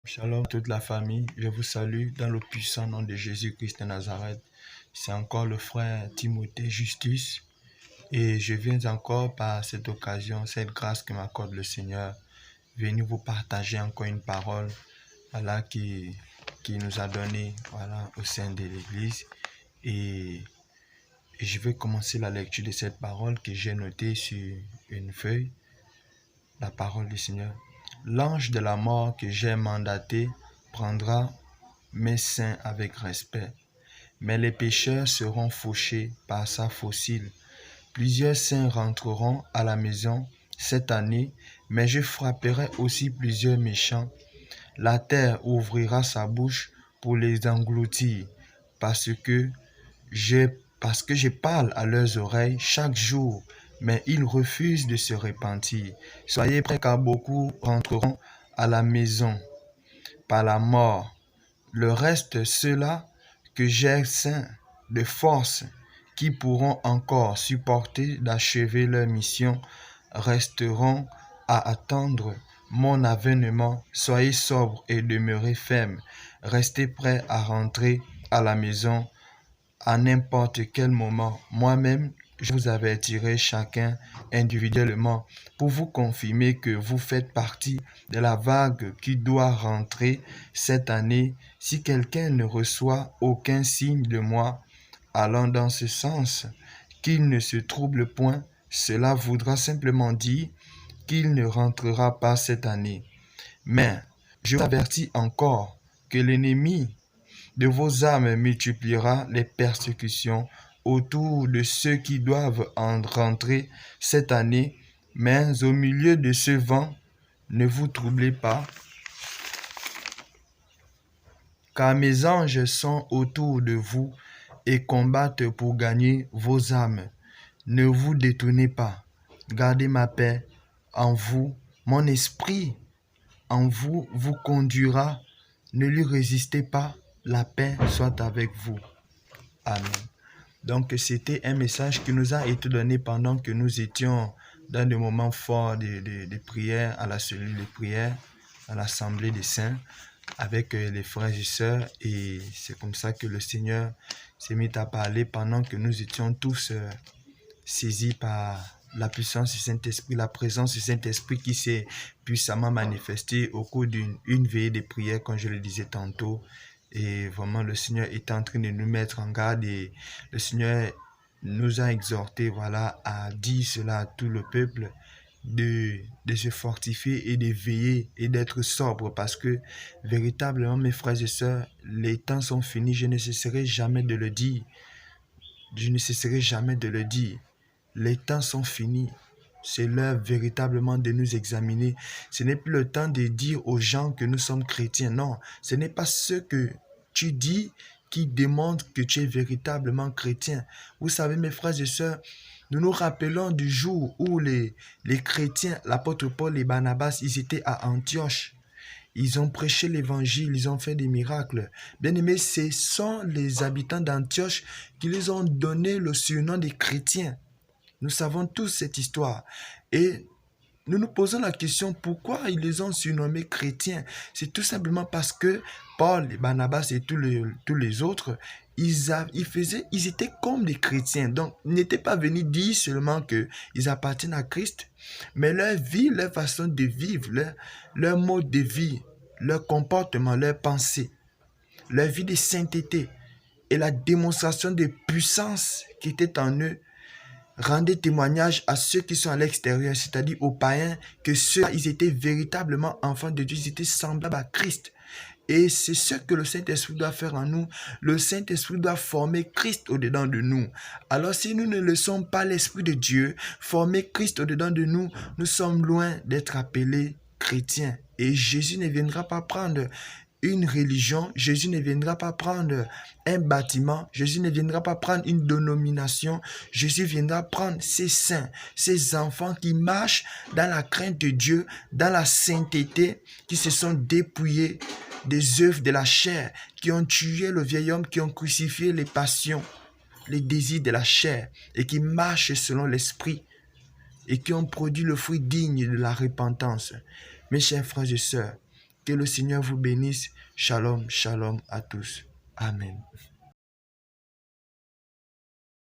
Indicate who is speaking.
Speaker 1: Shalom toute la famille, je vous salue dans le puissant nom de Jésus-Christ de Nazareth. C'est encore le frère Timothée Justus et je viens encore par cette occasion, cette grâce que m'accorde le Seigneur, venir vous partager encore une parole qui nous a donné au sein de l'Église. Et je vais commencer la lecture de cette parole que j'ai notée sur une feuille. La parole du Seigneur. L'ange de la mort que j'ai mandaté prendra mes saints avec respect, mais les pécheurs seront fauchés par sa fossile. Plusieurs saints rentreront à la maison cette année, mais je frapperai aussi plusieurs méchants. La terre ouvrira sa bouche pour les engloutir, parce que je parle à leurs oreilles chaque jour, mais ils refusent de se repentir. Soyez prêts car beaucoup rentreront à la maison par la mort. Le reste, ceux-là que j'ai saints de force, qui pourront encore supporter d'achever leur mission, resteront à attendre mon avènement. Soyez sobres et demeurez fermes. Restez prêts à rentrer à la maison à n'importe quel moment. Moi-même, je vous avertirai chacun individuellement pour vous confirmer que vous faites partie de la vague qui doit rentrer cette année. Si quelqu'un ne reçoit aucun signe de moi allant dans ce sens, qu'il ne se trouble point, cela voudra simplement dire qu'il ne rentrera pas cette année. Mais je vous avertis encore que l'ennemi de vos âmes multipliera les persécutions autour de ceux qui doivent en rentrer cette année, mais au milieu de ce vent, ne vous troublez pas, car mes anges sont autour de vous et combattent pour gagner vos âmes. Ne vous détournez pas, gardez ma paix en vous, mon esprit en vous vous conduira, ne lui résistez pas, la paix soit avec vous. Amen. Donc c'était un message qui nous a été donné pendant que nous étions dans des moments forts de prière, à la cellule de prière, à l'assemblée des saints, avec les frères et sœurs. Et c'est comme ça que le Seigneur s'est mis à parler pendant que nous étions tous saisis par la puissance du Saint-Esprit, la présence du Saint-Esprit qui s'est puissamment manifestée au cours d'une veillée de prière, comme je le disais tantôt. Et vraiment, le Seigneur est en train de nous mettre en garde et le Seigneur nous a exhortés à dire cela à tout le peuple, de se fortifier et de veiller et d'être sobre, parce que véritablement, mes frères et sœurs, les temps sont finis. Je ne cesserai jamais de le dire. Je ne cesserai jamais de le dire. Les temps sont finis. C'est l'heure véritablement de nous examiner. Ce n'est plus le temps de dire aux gens que nous sommes chrétiens. Non, ce n'est pas ce que tu dis qui démontre que tu es véritablement chrétien. Vous savez, mes frères et sœurs, nous nous rappelons du jour où les chrétiens, l'apôtre Paul et Barnabas, ils étaient à Antioche. Ils ont prêché l'évangile, ils ont fait des miracles. Bien aimés, ce sont les habitants d'Antioche qui les ont donné le surnom des chrétiens. Nous savons tous cette histoire. Et nous nous posons la question, pourquoi ils les ont surnommés chrétiens? C'est tout simplement parce que Paul, Barnabas et tous les autres, ils étaient comme des chrétiens. Donc, ils n'étaient pas venus dire seulement qu'ils appartiennent à Christ, mais leur vie, leur façon de vivre, leur mode de vie, leur comportement, leur pensée, leur vie de sainteté et la démonstration de puissance qui était en eux rendez témoignage à ceux qui sont à l'extérieur, c'est-à-dire aux païens, que ceux-là, ils étaient véritablement enfants de Dieu, ils étaient semblables à Christ. Et c'est ce que le Saint-Esprit doit faire en nous. Le Saint-Esprit doit former Christ au-dedans de nous. Alors si nous ne laissons pas l'Esprit de Dieu former Christ au-dedans de nous, nous sommes loin d'être appelés chrétiens. Et Jésus ne viendra pas prendre une religion, Jésus ne viendra pas prendre un bâtiment, Jésus ne viendra pas prendre une dénomination, Jésus viendra prendre ses saints, ses enfants qui marchent dans la crainte de Dieu, dans la sainteté, qui se sont dépouillés des œuvres de la chair, qui ont tué le vieil homme, qui ont crucifié les passions, les désirs de la chair, et qui marchent selon l'esprit, et qui ont produit le fruit digne de la repentance. Mes chers frères et sœurs, Que le Seigneur vous bénisse. Shalom, shalom à tous. Amen.